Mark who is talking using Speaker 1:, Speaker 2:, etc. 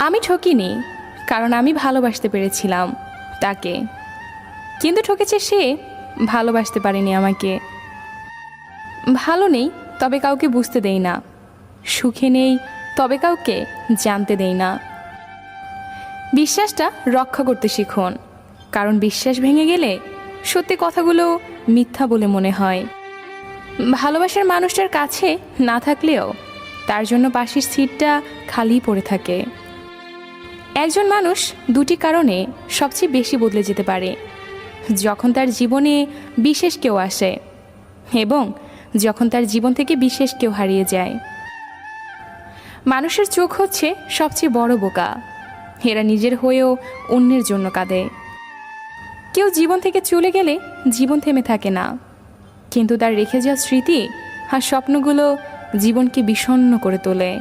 Speaker 1: আমি ঠকিনি, কারণ আমি ভালোবাসতে পেরেছিলাম তাকে, কিন্তু ঠকেছে সে ভালোবাসতে পারেনি আমাকে। ভালো নেই তবে কাউকে বুঝতে দেই না, সুখে নেই তবে কাউকে জানতে দেই না। বিশ্বাসটা রক্ষা করতে শিখুন, কারণ বিশ্বাস ভেঙে গেলে সত্যি কথাগুলো মিথ্যা বলে মনে হয়। ভালোবাসার মানুষটার কাছে না থাকলেও তার জন্য পাশের সিটটা খালি পড়ে থাকে। একজন মানুষ দুটি কারণে সবচেয়ে বেশি বদলে যেতে পারে: যখন তার জীবনে বিশেষ কেউ আসে এবং যখন তার জীবন থেকে বিশেষ কেউ হারিয়ে যায়। মানুষের চোখ হচ্ছে সবচেয়ে বড় বোকা, এরা নিজের হয়েও অন্যের জন্য কাঁদে। কেউ জীবন থেকে চলে গেলে জীবন থেমে থাকে না, কিন্তু তার রেখে যাওয়া স্মৃতি আর স্বপ্নগুলো জীবনকে বিষণ্ণ করে তোলে।